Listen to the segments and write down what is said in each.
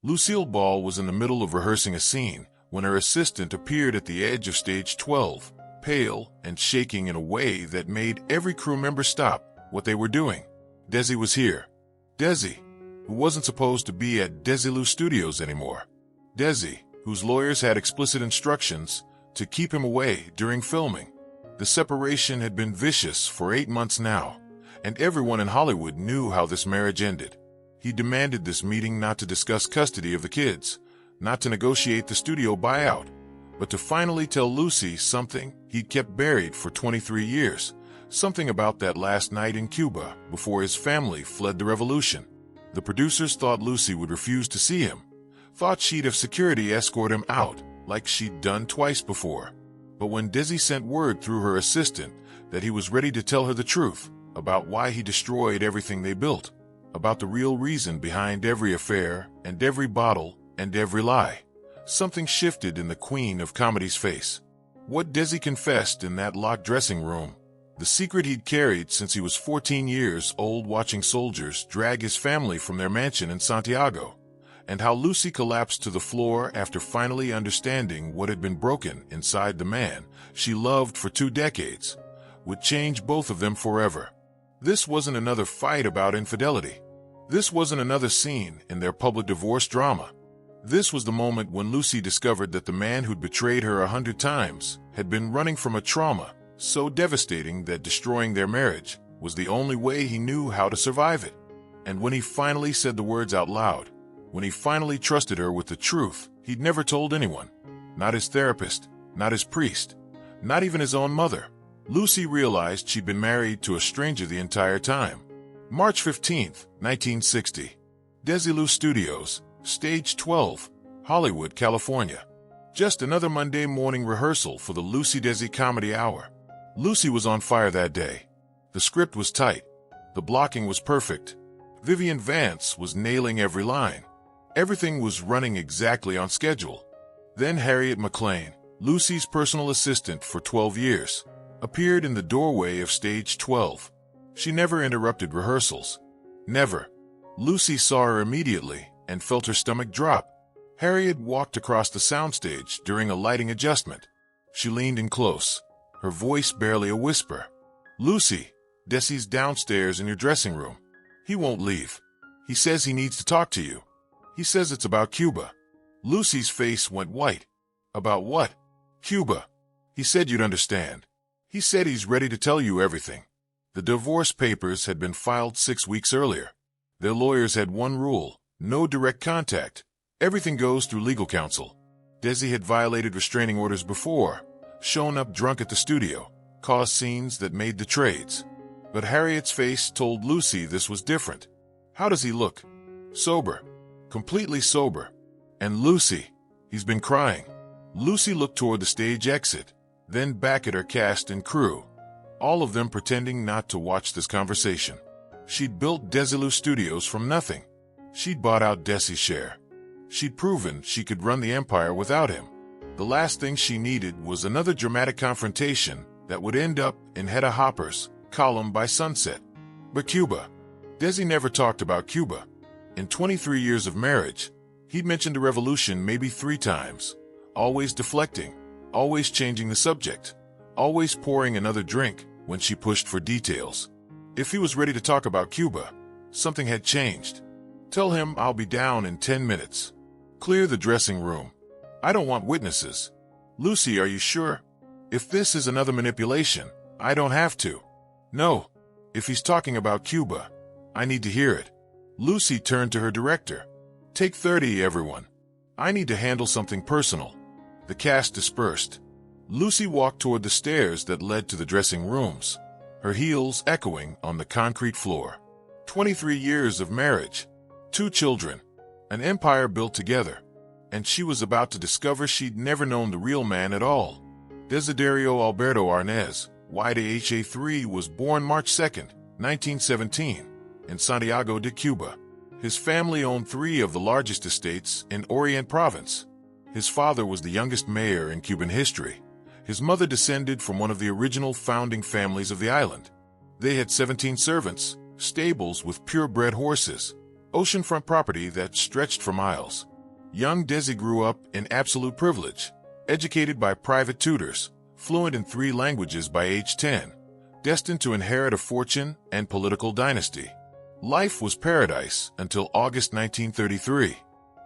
Lucille Ball was in the middle of rehearsing a scene when her assistant appeared at the edge of stage 12, pale and shaking in a way that made every crew member stop what they were doing. Desi was here. Desi, who wasn't supposed to be at Desilu Studios anymore. Desi, whose lawyers had explicit instructions to keep him away during filming. The separation had been vicious for 8 months now, and everyone in Hollywood knew how this marriage ended. He demanded this meeting not to discuss custody of the kids, not to negotiate the studio buyout, but to finally tell Lucy something he'd kept buried for 23 years, something about that last night in Cuba before his family fled the revolution. The producers thought Lucy would refuse to see him, thought she'd have security escort him out like she'd done twice before. But when Desi sent word through her assistant that he was ready to tell her the truth about why he destroyed everything they built, about the real reason behind every affair and every bottle and every lie, something shifted in the Queen of Comedy's face. What Desi confessed in that locked dressing room, the secret he'd carried since he was 14 years old watching soldiers drag his family from their mansion in Santiago, and how Lucy collapsed to the floor after finally understanding what had been broken inside the man she loved for 2 decades, would change both of them forever. This wasn't another fight about infidelity. This wasn't another scene in their public divorce drama. This was the moment when Lucy discovered that the man who'd betrayed her 100 times had been running from a trauma so devastating that destroying their marriage was the only way he knew how to survive it. And when he finally said the words out loud, when he finally trusted her with the truth he'd never told anyone, not his therapist, not his priest, not even his own mother, Lucy realized she'd been married to a stranger the entire time. March 15, 1960. Desilu Studios, Stage 12, Hollywood, California. Just another Monday morning rehearsal for the Lucy Desi Comedy Hour. Lucy was on fire that day. The script was tight. The blocking was perfect. Vivian Vance was nailing every line. Everything was running exactly on schedule. Then Harriet McLean, Lucy's personal assistant for 12 years, appeared in the doorway of Stage 12. She never interrupted rehearsals. Never. Lucy saw her immediately and felt her stomach drop. Harriet walked across the soundstage during a lighting adjustment. She leaned in close, her voice barely a whisper. "Lucy, Desi's downstairs in your dressing room. He won't leave. He says he needs to talk to you. He says it's about Cuba." Lucy's face went white. "About what?" "Cuba. He said you'd understand. He said he's ready to tell you everything." The divorce papers had been filed 6 weeks earlier. Their lawyers had one rule: no direct contact. Everything goes through legal counsel. Desi had violated restraining orders before, shown up drunk at the studio, caused scenes that made the trades. But Harriet's face told Lucy this was different. "How does he look?" "Sober. Completely sober." "And Lucy, he's been crying." Lucy looked toward the stage exit, then back at her cast and crew, all of them pretending not to watch this conversation. She'd built Desilu Studios from nothing. She'd bought out Desi's share. She'd proven she could run the empire without him. The last thing she needed was another dramatic confrontation that would end up in Hedda Hopper's column by sunset. But Cuba. Desi never talked about Cuba. In 23 years of marriage, he'd mentioned the revolution maybe 3 times, always deflecting, always changing the subject, always pouring another drink when she pushed for details. If he was ready to talk about Cuba, something had changed. "Tell him I'll be down in 10 minutes. Clear the dressing room. I don't want witnesses." "Lucy, are you sure? If this is another manipulation, I don't have to." "No. If he's talking about Cuba, I need to hear it." Lucy turned to her director. "Take 30, everyone. I need to handle something personal." The cast dispersed. Lucy walked toward the stairs that led to the dressing rooms, her heels echoing on the concrete floor. 23 years of marriage, 2 children, an empire built together, and she was about to discover she'd never known the real man at all. Desiderio Alberto Arnaz, YDHA3, was born March 2, 1917, in Santiago de Cuba. His family owned 3 of the largest estates in Orient Province. His father was the youngest mayor in Cuban history. His mother descended from one of the original founding families of the island. They had 17 servants, stables with purebred horses, oceanfront property that stretched for miles. Young Desi grew up in absolute privilege, educated by private tutors, fluent in 3 languages by age 10, destined to inherit a fortune and political dynasty. Life was paradise until August 1933.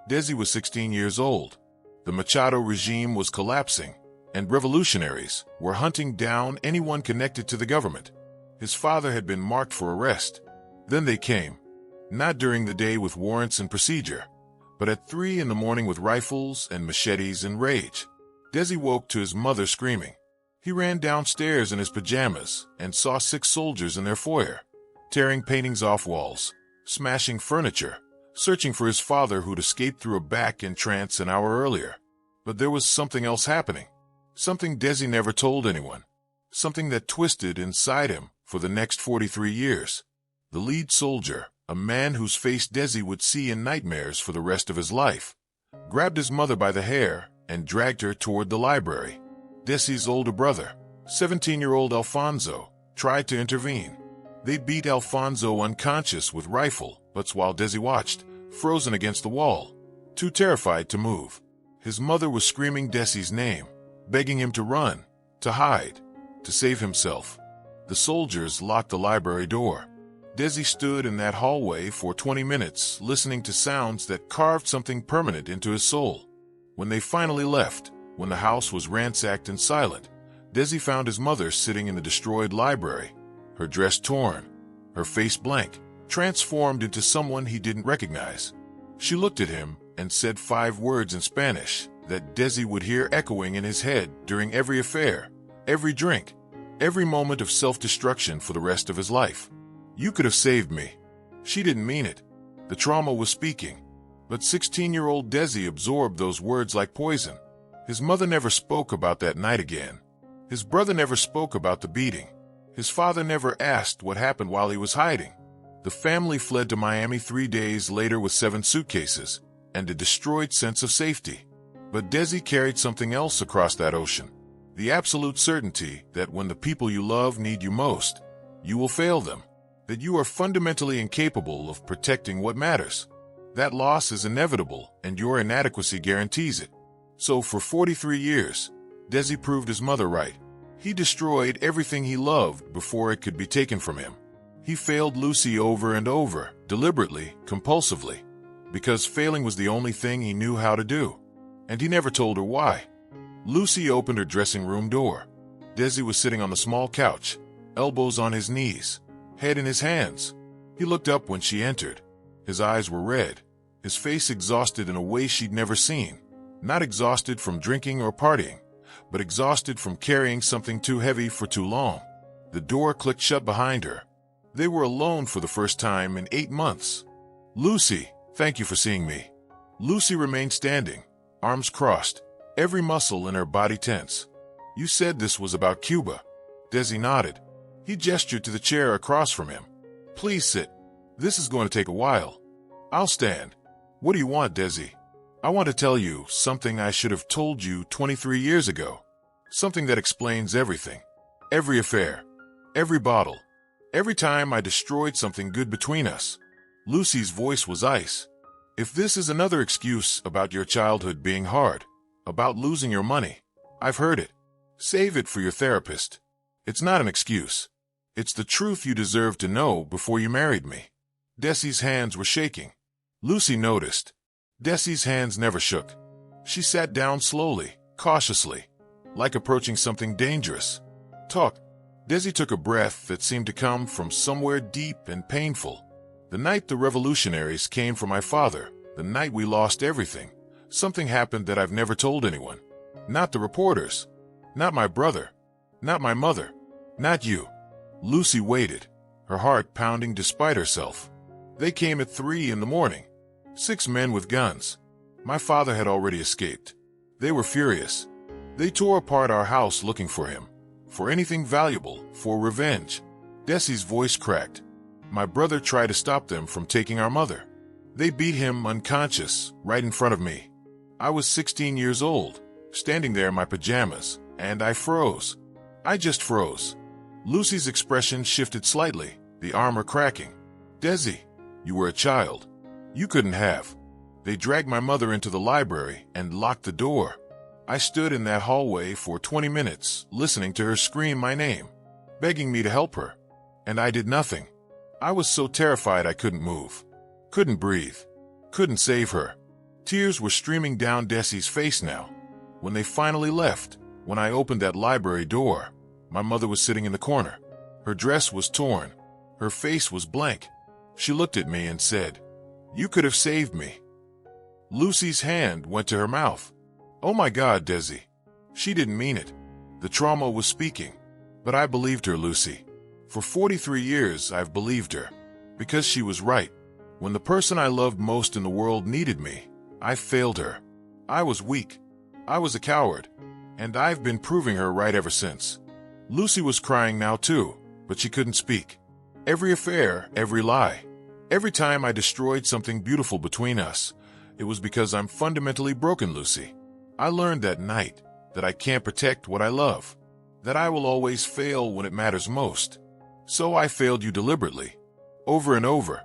Desi was 16 years old. The Machado regime was collapsing, and revolutionaries were hunting down anyone connected to the government. His father had been marked for arrest. Then they came, not during the day with warrants and procedure, but at 3 in the morning with rifles and machetes in rage. Desi woke to his mother screaming. He ran downstairs in his pajamas and saw 6 soldiers in their foyer, tearing paintings off walls, smashing furniture, searching for his father who'd escaped through a back entrance an hour earlier. But there was something else happening, something Desi never told anyone, something that twisted inside him for the next 43 years. The lead soldier, a man whose face Desi would see in nightmares for the rest of his life, grabbed his mother by the hair and dragged her toward the library. Desi's older brother, 17-year-old Alfonso, tried to intervene. They beat Alfonso unconscious with rifle butts while Desi watched, frozen against the wall, too terrified to move. His mother was screaming Desi's name, begging him to run, to hide, to save himself. The soldiers locked the library door. Desi stood in that hallway for 20 minutes, listening to sounds that carved something permanent into his soul. When they finally left, when the house was ransacked and silent, Desi found his mother sitting in the destroyed library, her dress torn, her face blank, transformed into someone he didn't recognize. She looked at him and said 5 words in Spanish that Desi would hear echoing in his head during every affair, every drink, every moment of self-destruction for the rest of his life. "You could have saved me." She didn't mean it. The trauma was speaking. But 16-year-old Desi absorbed those words like poison. His mother never spoke about that night again. His brother never spoke about the beating. His father never asked what happened while he was hiding. The family fled to Miami 3 days later with 7 suitcases and a destroyed sense of safety. But Desi carried something else across that ocean. The absolute certainty that when the people you love need you most, you will fail them. That you are fundamentally incapable of protecting what matters. That loss is inevitable, and your inadequacy guarantees it. So for 43 years, Desi proved his mother right. He destroyed everything he loved before it could be taken from him. He failed Lucy over and over, deliberately, compulsively, because failing was the only thing he knew how to do. And he never told her why. Lucy opened her dressing room door. Desi was sitting on the small couch, elbows on his knees, head in his hands. He looked up when she entered. His eyes were red, his face exhausted in a way she'd never seen. Not exhausted from drinking or partying, but exhausted from carrying something too heavy for too long. The door clicked shut behind her. They were alone for the first time in 8 months. "Lucy, thank you for seeing me." Lucy remained standing, arms crossed, every muscle in her body tense. "You said this was about Cuba." Desi nodded. He gestured to the chair across from him. "Please sit. This is going to take a while." "I'll stand." "What do you want, Desi?" "I want to tell you something I should have told you 23 years ago. Something that explains everything. Every affair. Every bottle. Every time I destroyed something good between us." Lucy's voice was ice. "If this is another excuse about your childhood being hard, about losing your money, I've heard it. Save it for your therapist. It's not an excuse. It's the truth you deserve to know before you married me." Desi's hands were shaking. Lucy noticed. Desi's hands never shook. She sat down slowly, cautiously, like approaching something dangerous. "Talk." Desi took a breath that seemed to come from somewhere deep and painful. "The night the revolutionaries came for my father, the night we lost everything, something happened that I've never told anyone. Not the reporters. Not my brother. Not my mother. Not you." Lucy waited, her heart pounding despite herself. "They came at 3 in the morning. 6 men with guns. My father had already escaped. They were furious. They tore apart our house looking for him. For anything valuable, for revenge." Desi's voice cracked. "My brother tried to stop them from taking our mother. They beat him unconscious, right in front of me. I was 16 years old, standing there in my pajamas, and I froze. I just froze." Lucy's expression shifted slightly, the armor cracking. "Desi, you were a child. You couldn't have." They dragged my mother into the library and locked the door. I stood in that hallway for 20 minutes, listening to her scream my name, begging me to help her. And I did nothing. I was so terrified I couldn't move, couldn't breathe, couldn't save her. Tears were streaming down Desi's face now. When they finally left, when I opened that library door, my mother was sitting in the corner. Her dress was torn. Her face was blank. She looked at me and said, "You could have saved me." Lucy's hand went to her mouth. Oh my God, Desi. She didn't mean it. The trauma was speaking. But I believed her, Lucy. For 43 years, I've believed her. Because she was right. When the person I loved most in the world needed me, I failed her. I was weak. I was a coward. And I've been proving her right ever since. Lucy was crying now too, but she couldn't speak. Every affair, every lie, every time I destroyed something beautiful between us, it was because I'm fundamentally broken, Lucy. I learned that night that I can't protect what I love, that I will always fail when it matters most. So I failed you deliberately, over and over,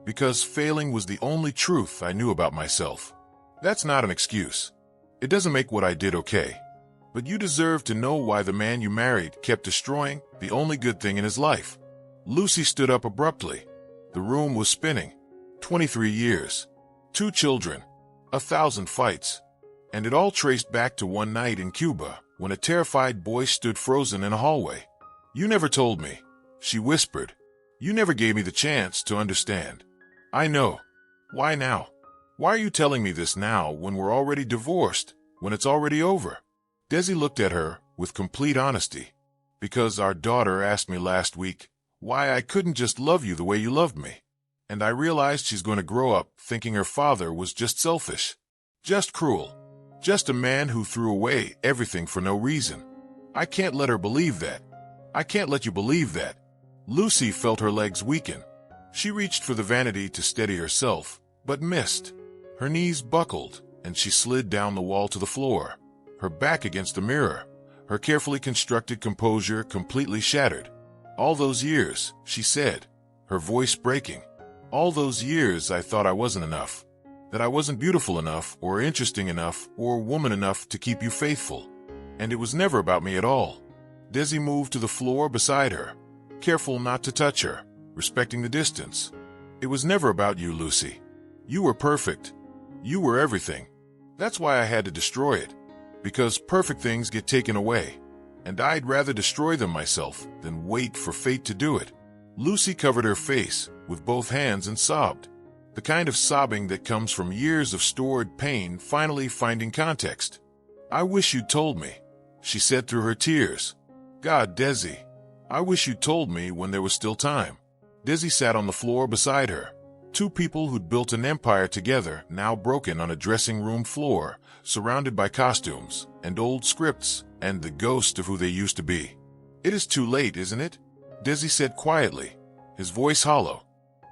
because failing was the only truth I knew about myself. That's not an excuse. It doesn't make what I did okay. But you deserve to know why the man you married kept destroying the only good thing in his life. Lucy stood up abruptly. The room was spinning. 23 years, 2 children, 1,000 fights. And it all traced back to one night in Cuba when a terrified boy stood frozen in a hallway. You never told me, she whispered. You never gave me the chance to understand. I know. Why now? Why are you telling me this now when we're already divorced, when it's already over? Desi looked at her with complete honesty. Because our daughter asked me last week why I couldn't just love you the way you loved me. And I realized she's going to grow up thinking her father was just selfish, just cruel. Just a man who threw away everything for no reason. I can't let her believe that. I can't let you believe that. Lucy felt her legs weaken. She reached for the vanity to steady herself, but missed. Her knees buckled, and she slid down the wall to the floor, her back against the mirror, her carefully constructed composure completely shattered. All those years, she said, her voice breaking. All those years I thought I wasn't enough. That I wasn't beautiful enough or interesting enough or woman enough to keep you faithful. And it was never about me at all. Desi moved to the floor beside her, careful not to touch her, respecting the distance. It was never about you, Lucy. You were perfect. You were everything. That's why I had to destroy it. Because perfect things get taken away. And I'd rather destroy them myself than wait for fate to do it. Lucy covered her face with both hands and sobbed. The kind of sobbing that comes from years of stored pain finally finding context. I wish you'd told me, she said through her tears. God, Desi, I wish you'd told me when there was still time. Desi sat on the floor beside her. 2 people who'd built an empire together, now broken on a dressing room floor, surrounded by costumes and old scripts and the ghost of who they used to be. It is too late, isn't it? Desi said quietly, his voice hollow.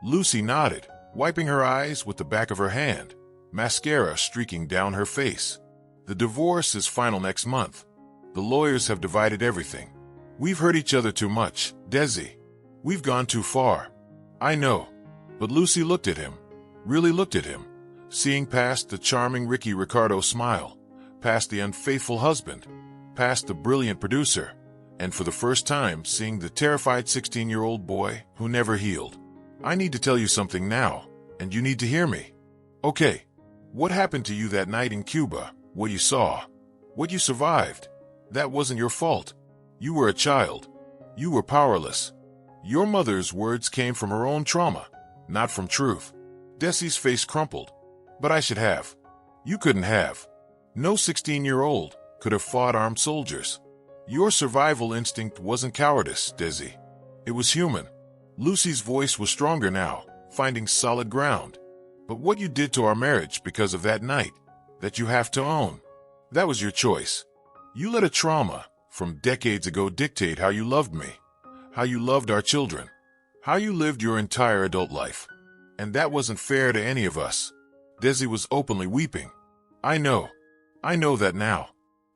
Lucy nodded, wiping her eyes with the back of her hand, mascara streaking down her face. The divorce is final next month. The lawyers have divided everything. We've hurt each other too much, Desi. We've gone too far. I know. But Lucy looked at him, really looked at him, seeing past the charming Ricky Ricardo smile, past the unfaithful husband, past the brilliant producer, and for the first time seeing the terrified 16-year-old boy who never healed. I need to tell you something now, and you need to hear me. Okay, what happened to you that night in Cuba, what you saw, what you survived? That wasn't your fault. You were a child. You were powerless. Your mother's words came from her own trauma, not from truth. Desi's face crumpled. But I should have. You couldn't have. No 16-year-old could have fought armed soldiers. Your survival instinct wasn't cowardice, Desi. It was human. Lucy's voice was stronger now, finding solid ground. But what you did to our marriage because of that night, that you have to own, that was your choice. You let a trauma from decades ago dictate how you loved me, how you loved our children, how you lived your entire adult life. And that wasn't fair to any of us. Desi was openly weeping. I know that now.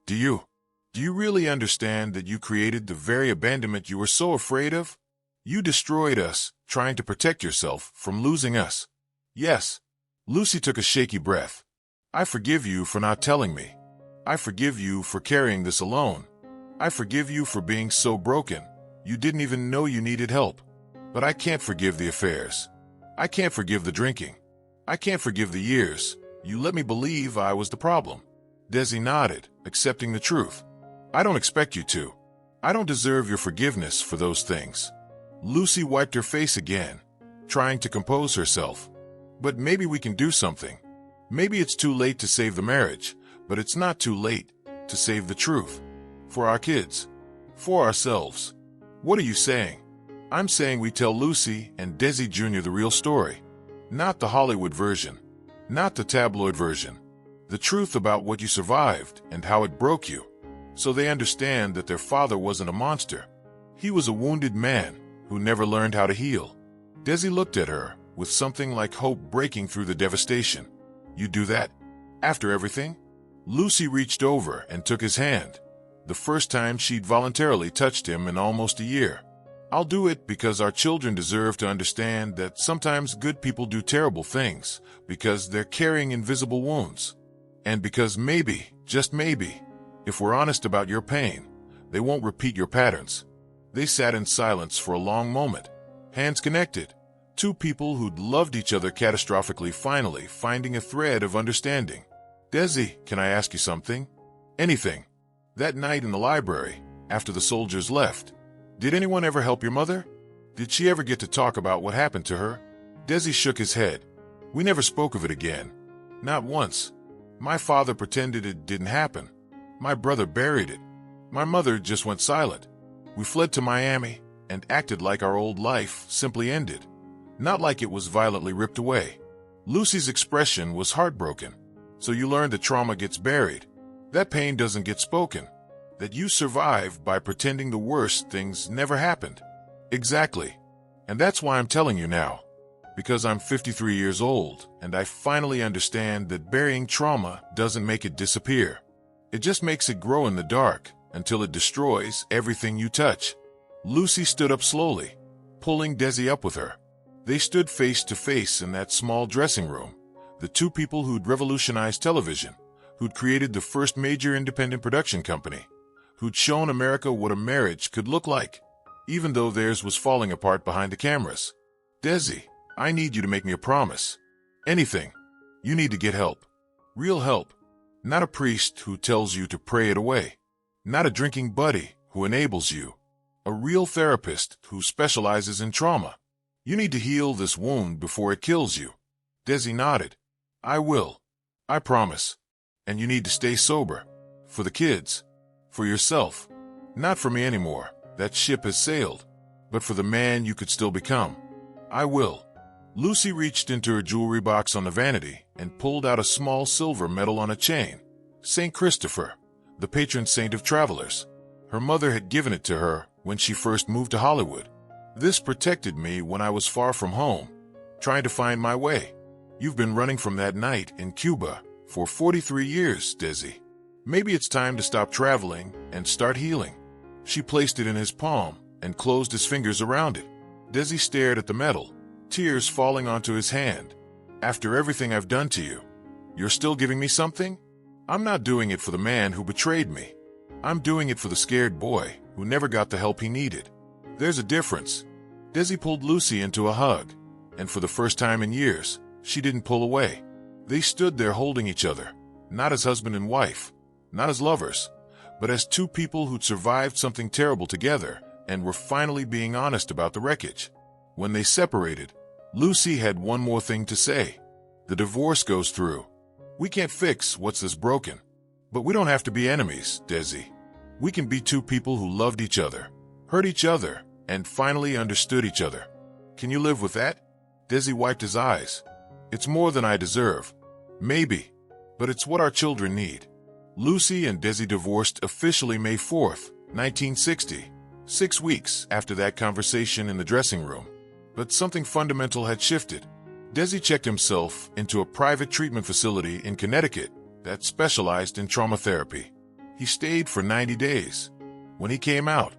Do you? Do you really understand that you created the very abandonment you were so afraid of? You destroyed us, trying to protect yourself from losing us. Yes, Lucy took a shaky breath. I forgive you for not telling me. I forgive you for carrying this alone. I forgive you for being so broken. You didn't even know you needed help. But I can't forgive the affairs. I can't forgive the drinking. I can't forgive the years. You let me believe I was the problem. Desi nodded, accepting the truth. I don't expect you to. I don't deserve your forgiveness for those things. Lucy wiped her face again, trying to compose herself. But maybe we can do something. Maybe it's too late to save the marriage, but it's not too late to save the truth. For our kids. For ourselves. What are you saying? I'm saying we tell Lucy and Desi Jr. the real story. Not the Hollywood version. Not the tabloid version. The truth about what you survived and how it broke you. So they understand that their father wasn't a monster. He was a wounded man who never learned how to heal. Desi looked at her with something like hope breaking through the devastation. You do that? After everything? Lucy reached over and took his hand. The first time she'd voluntarily touched him in almost a year. I'll do it because our children deserve to understand that sometimes good people do terrible things because they're carrying invisible wounds. And because maybe, just maybe, if we're honest about your pain, they won't repeat your patterns. They sat in silence for a long moment, hands connected. Two people who'd loved each other catastrophically finally finding a thread of understanding. Desi, can I ask you something? Anything. That night in the library, after the soldiers left, did anyone ever help your mother? Did she ever get to talk about what happened to her? Desi shook his head. We never spoke of it again. Not once. My father pretended it didn't happen. My brother buried it. My mother just went silent. We fled to Miami and acted like our old life simply ended. Not like it was violently ripped away. Lucy's expression was heartbroken. So you learned that trauma gets buried. That pain doesn't get spoken. That you survive by pretending the worst things never happened. Exactly. And that's why I'm telling you now. Because I'm 53 years old, and I finally understand that burying trauma doesn't make it disappear. It just makes it grow in the dark until it destroys everything you touch. Lucy stood up slowly, pulling Desi up with her. They stood face to face in that small dressing room, the two people who'd revolutionized television, who'd created the first major independent production company, who'd shown America what a marriage could look like, even though theirs was falling apart behind the cameras. Desi, I need you to make me a promise. Anything. You need to get help. Real help. Not a priest who tells you to pray it away. Not a drinking buddy who enables you. A real therapist who specializes in trauma. You need to heal this wound before it kills you. Desi nodded. I will. I promise. And you need to stay sober. For the kids. For yourself. Not for me anymore. That ship has sailed. But for the man you could still become. I will. Lucy reached into her jewelry box on the vanity and pulled out a small silver medal on a chain. St. Christopher, the patron saint of travelers. Her mother had given it to her when she first moved to Hollywood. This protected me when I was far from home, trying to find my way. You've been running from that night in Cuba for 43 years, Desi. Maybe it's time to stop traveling and start healing. She placed it in his palm and closed his fingers around it. Desi stared at the medal, tears falling onto his hand. After everything I've done to you, you're still giving me something? I'm not doing it for the man who betrayed me. I'm doing it for the scared boy who never got the help he needed. There's a difference. Desi pulled Lucy into a hug, and for the first time in years, she didn't pull away. They stood there holding each other, not as husband and wife, not as lovers, but as two people who'd survived something terrible together and were finally being honest about the wreckage. When they separated, Lucy had one more thing to say. The divorce goes through. We can't fix what's this broken. But we don't have to be enemies, Desi. We can be two people who loved each other, hurt each other, and finally understood each other. Can you live with that? Desi wiped his eyes. It's more than I deserve. Maybe. But it's what our children need. Lucy and Desi divorced officially May 4th, 1960, 6 weeks after that conversation in the dressing room. But something fundamental had shifted. Desi checked himself into a private treatment facility in Connecticut that specialized in trauma therapy. He stayed for 90 days. When he came out,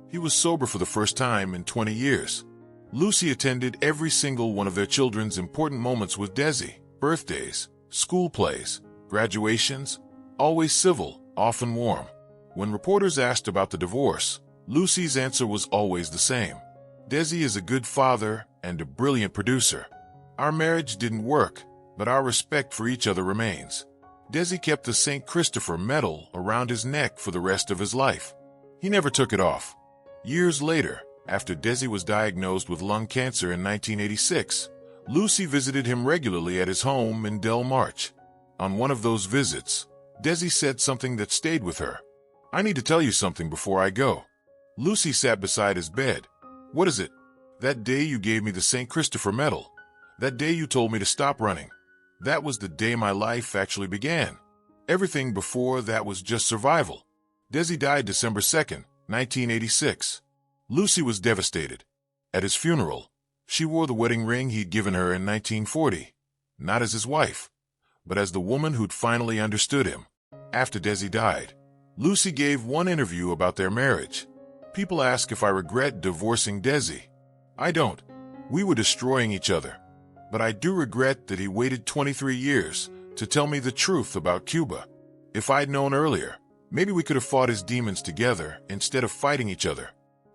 he was sober for the first time in 20 years. Lucy attended every single one of their children's important moments with Desi, Birthdays, school plays, graduations, always civil, often warm. When reporters asked about the divorce, Lucy's answer was always the same. Desi is a good father and a brilliant producer. Our marriage didn't work, but our respect for each other remains. Desi kept the St. Christopher medal around his neck for the rest of his life. He never took it off. Years later, after Desi was diagnosed with lung cancer in 1986, Lucy visited him regularly at his home in Del March. On one of those visits, Desi said something that stayed with her. "I need to tell you something before I go." Lucy sat beside his bed. "What is it?" "That day you gave me the St. Christopher medal. That day you told me to stop running. That was the day my life actually began. Everything before that was just survival." Desi died December 2nd, 1986. Lucy was devastated. At his funeral, she wore the wedding ring he'd given her in 1940, not as his wife, but as the woman who'd finally understood him. After Desi died, Lucy gave one interview about their marriage. "People ask if I regret divorcing Desi. I don't. We were destroying each other. But I do regret that he waited 23 years to tell me the truth about Cuba. If I'd known earlier, maybe we could have fought his demons together instead of fighting each other."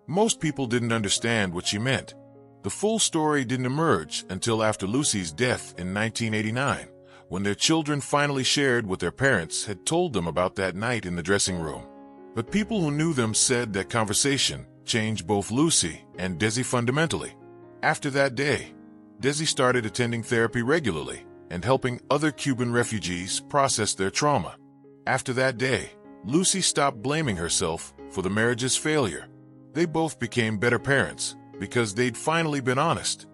Most people didn't understand what she meant. The full story didn't emerge until after Lucy's death in 1989, when their children finally shared what their parents had told them about that night in the dressing room. But people who knew them said that conversation changed both Lucy and Desi fundamentally. After that day, Desi started attending therapy regularly and helping other Cuban refugees process their trauma. After that day, Lucy stopped blaming herself for the marriage's failure. They both became better parents because they'd finally been honest.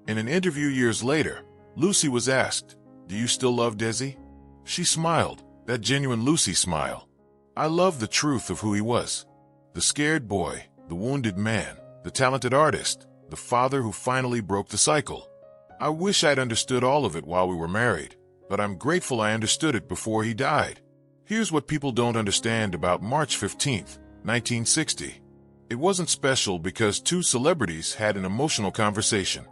In an interview years later, Lucy was asked, "Do you still love Desi?" She smiled, that genuine Lucy smile. "I love the truth of who he was. The scared boy, the wounded man, the talented artist, the father who finally broke the cycle. I wish I'd understood all of it while we were married, but I'm grateful I understood it before he died." Here's what people don't understand about March 15th, 1960. It wasn't special because two celebrities had an emotional conversation.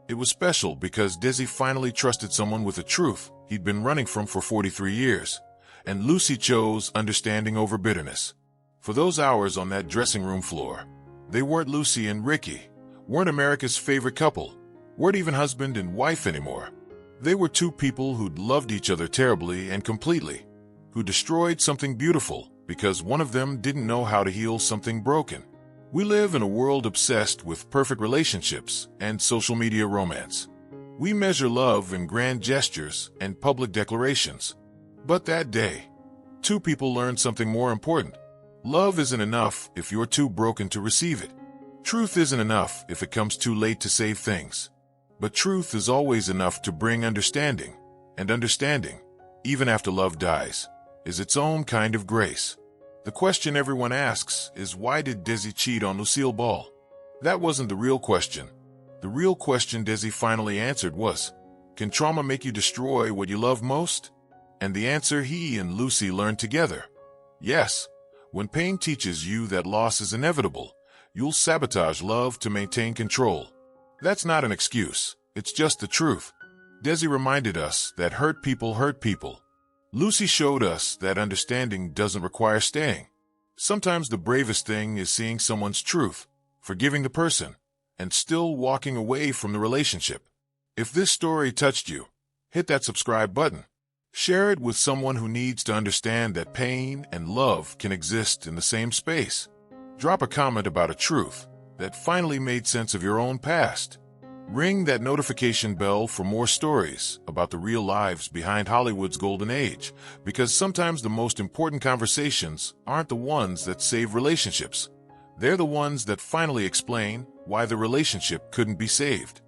It was special because Desi finally trusted someone with a truth he'd been running from for 43 years, and Lucy chose understanding over bitterness. For those hours on that dressing room floor, they weren't Lucy and Ricky, weren't America's favorite couple, weren't even husband and wife anymore. They were two people who'd loved each other terribly and completely, who destroyed something beautiful because one of them didn't know how to heal something broken. We live in a world obsessed with perfect relationships and social media romance. We measure love in grand gestures and public declarations. But that day, two people learned something more important. Love isn't enough if you're too broken to receive it. Truth isn't enough if it comes too late to save things. But truth is always enough to bring understanding, and understanding, even after love dies, is its own kind of grace. The question everyone asks is, why did Desi cheat on Lucille Ball? That wasn't the real question. The real question Desi finally answered was, can trauma make you destroy what you love most? And the answer he and Lucy learned together: yes. When pain teaches you that loss is inevitable, you'll sabotage love to maintain control. That's not an excuse, it's just the truth. Desi reminded us that hurt people hurt people. Lucy showed us that understanding doesn't require staying. Sometimes the bravest thing is seeing someone's truth, forgiving the person, and still walking away from the relationship. If this story touched you, hit that subscribe button. Share it with someone who needs to understand that pain and love can exist in the same space. Drop a comment about a truth that finally made sense of your own past. Ring that notification bell for more stories about the real lives behind Hollywood's golden age, because sometimes the most important conversations aren't the ones that save relationships. They're the ones that finally explain why the relationship couldn't be saved.